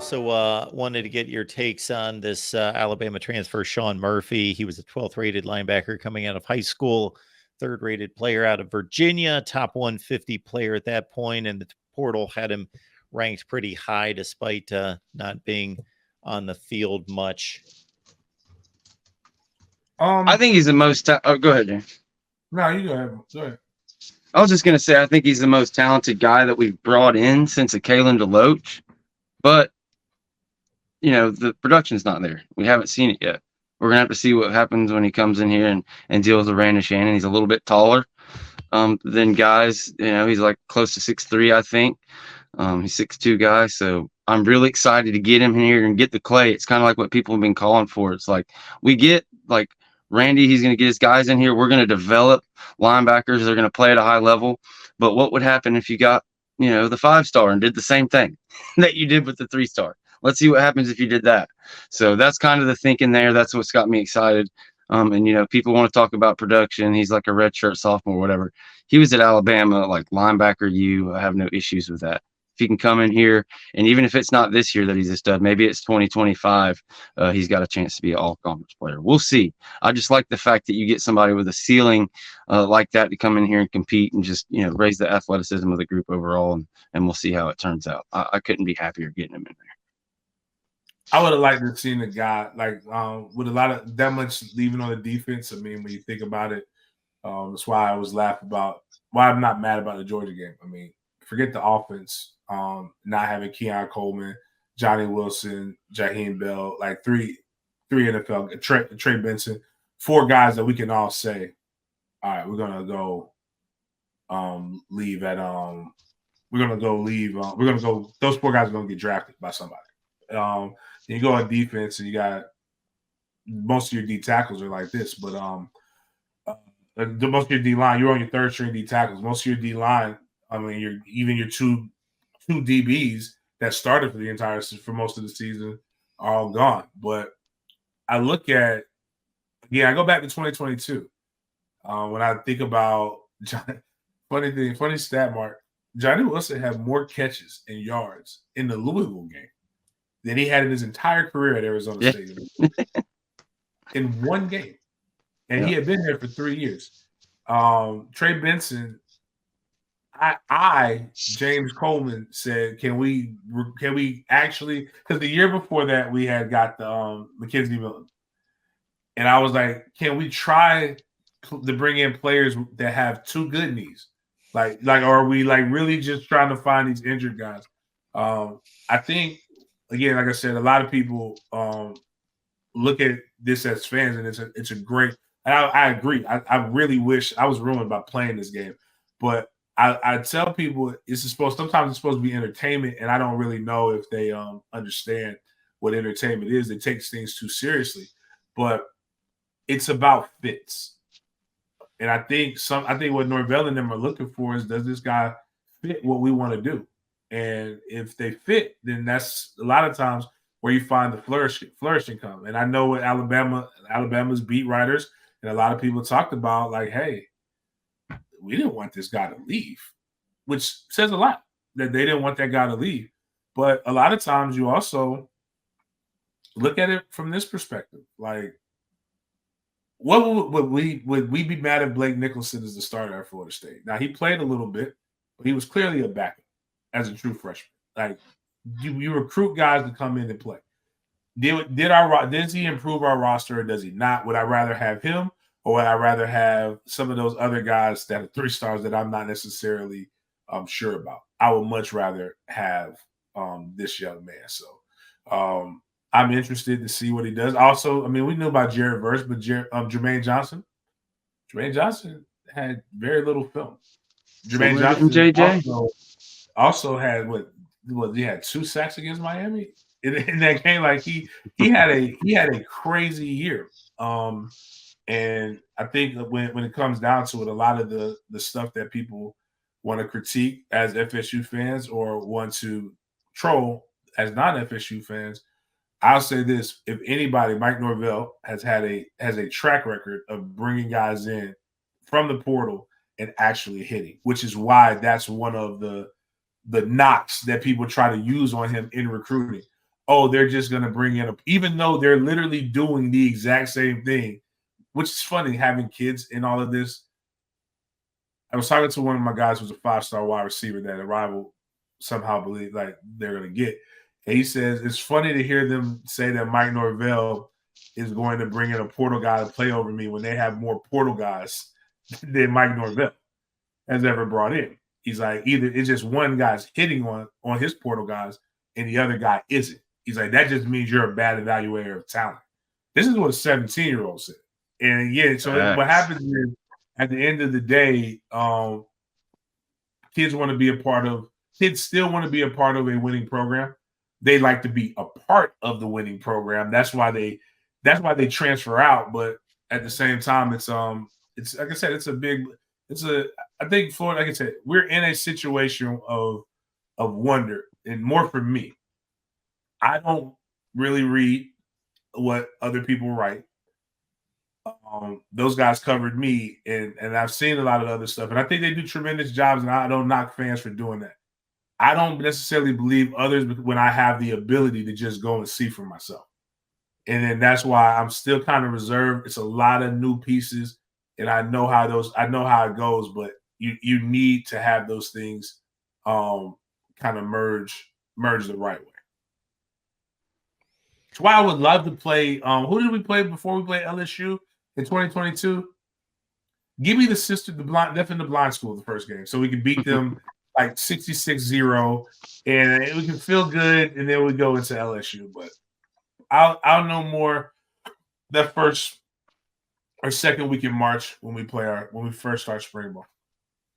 Also, wanted to get your takes on this Alabama transfer, Shawn Murphy. He was a 12th rated linebacker coming out of high school, third rated player out of Virginia, top 150 player at that point, and the portal had him ranked pretty high despite not being on the field much. I think he's the most. Oh, go ahead, James. No, you go ahead. Go ahead. I was just gonna say I think he's the most talented guy that we've brought in since a Kalen DeLoach, but the production's not there. We haven't seen it yet. We're gonna have to see what happens when he comes in here and deals with Brandon Shannon. He's a little bit taller than guys. He's like close to 6'3", I think. He's 6'2" guy, so I'm really excited to get him in here and get the clay. It's kind of like what people have been calling for. It's like we get like Randy, he's going to get his guys in here. We're going to develop linebackers. They're going to play at a high level. But what would happen if you got, the 5-star and did the same thing that you did with the 3-star? Let's see what happens if you did that. So that's kind of the thinking there. That's what's got me excited. And people want to talk about production. He's like a redshirt sophomore, whatever. He was at Alabama, like linebacker. I have no issues with that. If he can come in here, and even if it's not this year that he's a stud, maybe it's 2025, he's got a chance to be an all-conference player. We'll see. I just like the fact that you get somebody with a ceiling like that to come in here and compete and just, raise the athleticism of the group overall, and we'll see how it turns out. I couldn't be happier getting him in there. I would have liked to have seen a guy like with a lot of that much leaving on the defense. I mean, when you think about it, that's why I was laughing about why I'm not mad about the Georgia game. I mean, forget the offense, not having Keon Coleman, Johnny Wilson, Jaheim Bell, like three NFL, Trey Benson, 4 guys that we can all say, all right, we're gonna go leave at we're gonna go. Those 4 guys are gonna get drafted by somebody. You go on defense and you got most of your D tackles are like this, but most of your D line, you're on your 3rd string D tackles. Most of your D line, I mean, your two DBs that started for most of the season are all gone. But I look at, I go back to 2022 when I think about funny stat, Mark. Johnny Wilson had more catches and yards in the Louisville game than he had in his entire career at Arizona State in one game. And he had been there for 3 years. Trey Benson, James Coleman said, can we actually, because the year before that we had got the McKenzie Milton. And I was like, can we try to bring in players that have 2 good knees? Like, or are we like really just trying to find these injured guys? I think, again, like I said, a lot of people look at this as fans, and it's a great. And I agree. I really wish I was ruined by playing this game, but I tell people sometimes it's supposed to be entertainment, and I don't really know if they understand what entertainment is. They take things too seriously, but it's about fits. And I think what Norvell and them are looking for is, does this guy fit what we want to do? And if they fit, then that's a lot of times where you find the flourishing come. And I know what Alabama's beat writers and a lot of people talked about, like, hey, we didn't want this guy to leave, which says a lot that they didn't want that guy to leave. But a lot of times you also look at it from this perspective. Like, would we be mad if Blake Nicholson is the starter at Florida State? Now, he played a little bit, but he was clearly a backup as a true freshman. Like, you recruit guys to come in and play. Does he improve our roster or does he not? Would I rather have him, or would I rather have some of those other guys that are 3-stars that I'm not necessarily sure about? I would much rather have this young man. So I'm interested to see what he does. Also, I mean, we knew about Jared Verse, but Jermaine Johnson had very little film. Jermaine Johnson also had he had 2 sacks against Miami in that game. Like he had a crazy year. And I think when it comes down to it, a lot of the stuff that people want to critique as FSU fans or want to troll as non-FSU fans, I'll say this: if anybody, Mike Norvell has a track record of bringing guys in from the portal and actually hitting, which is why that's one of the knocks that people try to use on him in recruiting. oh, they're just going to bring in even though they're literally doing the exact same thing, which is funny having kids in all of this. I was talking to one of my guys who's a 5-star wide receiver that a rival somehow believe like they're going to get. And he says it's funny to hear them say that Mike Norvell is going to bring in a portal guy to play over me when they have more portal guys than Mike Norvell has ever brought in. He's like, either it's just one guy's hitting on his portal guys and the other guy isn't. He's like, that just means you're a bad evaluator of talent. This is what a 17-year-old said. And yeah, so what happens is at the end of the day, kids want to be a part of, kids still want to be a part of a winning program. They like to be a part of the winning program. That's why they transfer out. But at the same time, it's like I said, I think Florida, like I said, we're in a situation of wonder, and more for me. I don't really read what other people write. Those guys covered me, and I've seen a lot of other stuff, and I think they do tremendous jobs, and I don't knock fans for doing that. I don't necessarily believe others when I have the ability to just go and see for myself. And then that's why I'm still kind of reserved. It's a lot of new pieces, and I know how it goes, but you need to have those things kind of merge the right way. That's why I would love to play. Who did we play before we played LSU in 2022? Give me the Deaf and the Blind School the first game so we can beat them like 66-0, and we can feel good, and then we go into LSU. But I'll know more that first or second week in March when we first start spring ball.